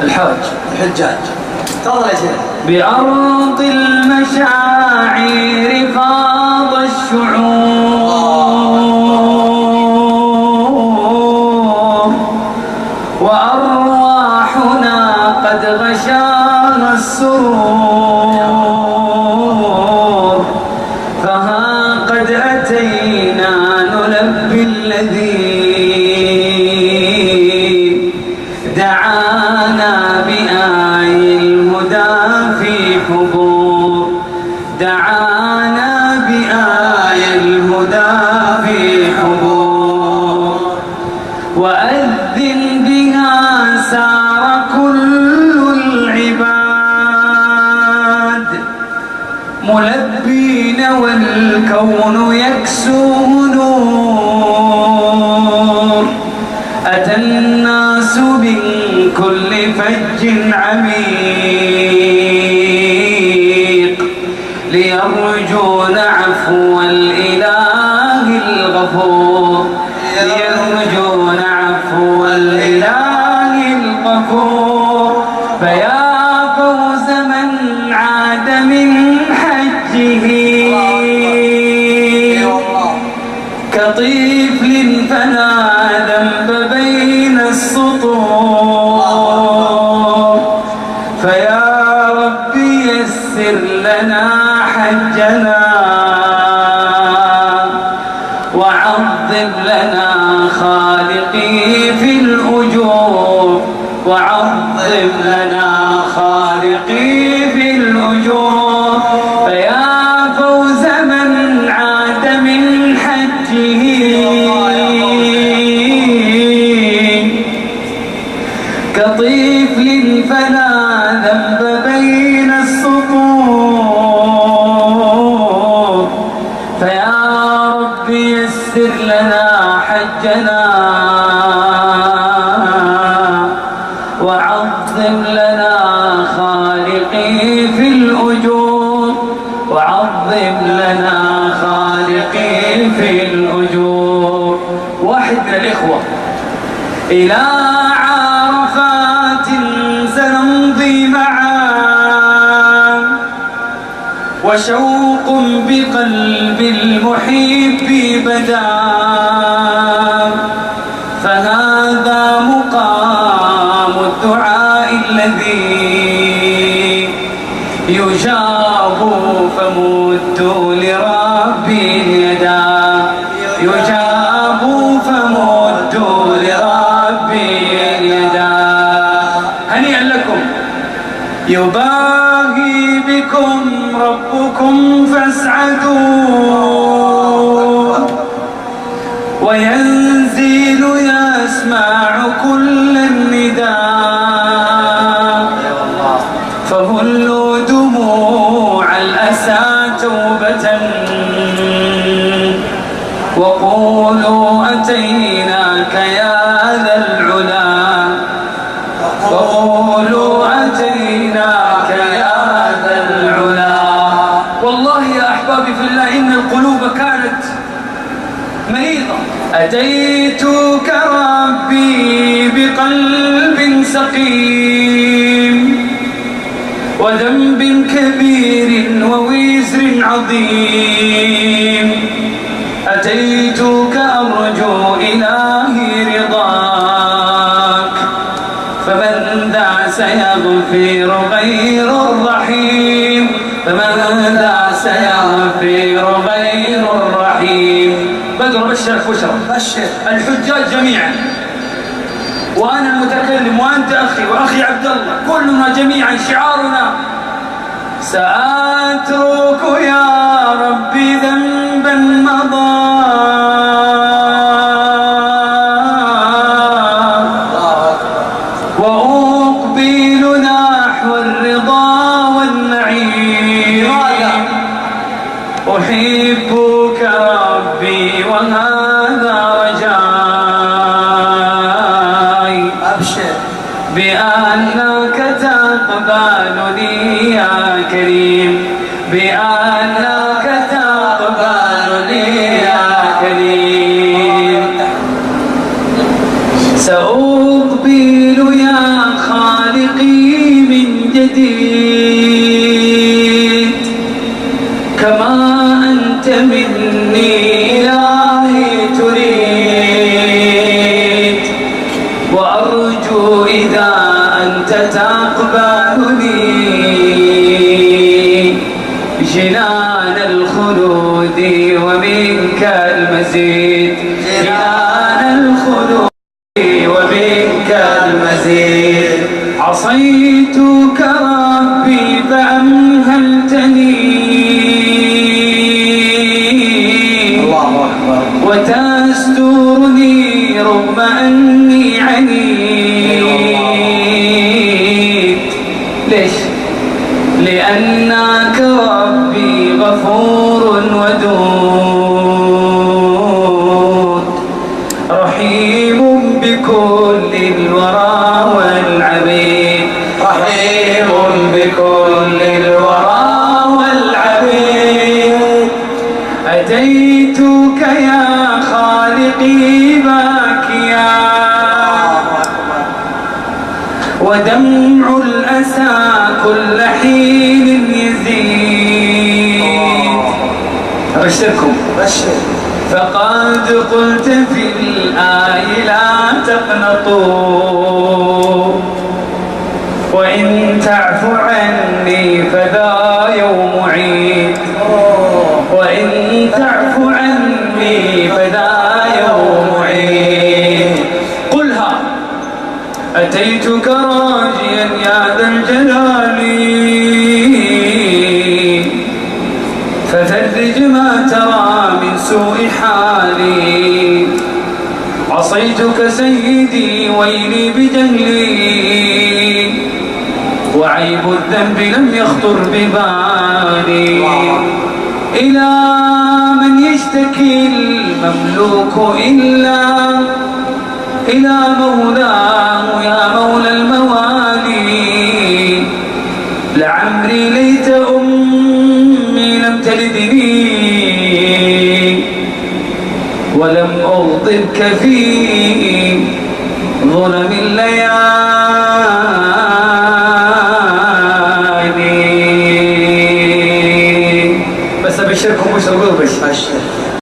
الحجاج. تفضل يا شيخ. بأرض المشاعر فاض الشعور وأرواحنا قد غشاها السرور فها قد أتينا نلبي الذي دعانا بآي الهدى في حبور دعانا بآي الهدى في حبور وأذن بها سار كل العباد ملبين والكون يكسوه نور أتى الناس من كل فج عميق ليرجون عفو الإله الغفور ليرجون عفو الإله الغفور فيا فوز من عاد من حجه كطفل فلا ذنب بين السطور فيا رب يسر لنا حجنا وعظم لنا خالقي في الأجور وعظم لنا خالقي في الأجور فيا فوز من عاد من حجه كطفل فلا ذنب بين السطور فيا رب يسر لنا حجنا وعظم لنا خالقي في الأجور وعظم لنا خالقي في الأجور. واحد من الإخوة إلى عرفات سنمضي معا وشوق بقلب المحب بدا فهذا مقام الدعاء الذي يجاب فمدوا لربي اليدا يجاب فمدوا لربي اليدا. هنيئا لكم يباهي بكم ربكم فاسعدوا وينزل يسمع كل النداء فهلوا دموع الأسى توبة وقولوا أتيناك يا ذا العلا وقولوا أتيناك يا ذا العلا. والله يا أحبابي في الله إن القلوب كانت مريضة. أتيتك ربي بقلب سقيم وذنب كبير ووزر عظيم أتيتك أرجو إلهي رضاك فمن ذا سيغفر غير الرحيم فمن ذا سيغفر غير الرحيم. بدر بشرك بشر الحجاج جميعا وأنا المتكلم وأنت أخي وأخي عبد الله كلنا جميعا شعارنا سأترك يا ربي ذنبا مضى وأقبل نحو الرضا والنعيم أحبك ربي وهذا رجائي أبشر بأنك تقبلني يا كريم بأنك تقبلني يا كريم سأقبل يا خالق جديد كما أنت مني إلهي تريد وأرجو إذا أنت تقبلني جنان الخلود ومنك المزيد جنان الخلود ومنك المزيد عصيتك ربي فأمهلتني الله أكبر وتسترني رغم أني عنيد ليش؟ لأنك ربي غفور ودود رحيم بكل الورى والعبيد رحيم بكل الورى والعبيد أتيتك يا خالقي باكيا ودمع الأسى كل حين يزيد أبشركم فقد قلت في الآي لا تقنطوا وإن تعف عني فذا يوم عيد وإن تعف عني فذا يوم عيد قلها أتيتك راجيا يا ذا الجلال ففرج ما ترى من سوء حالي عصيتك سيدي ويلي بجهلي وعيب الذنب لم يخطر ببالي إلى من يشتكي المملوك إلا إلى مولاه يا مولى الموالي لعمري ليت أمي لم تلدني ولم أغضبك في ظلم الليالي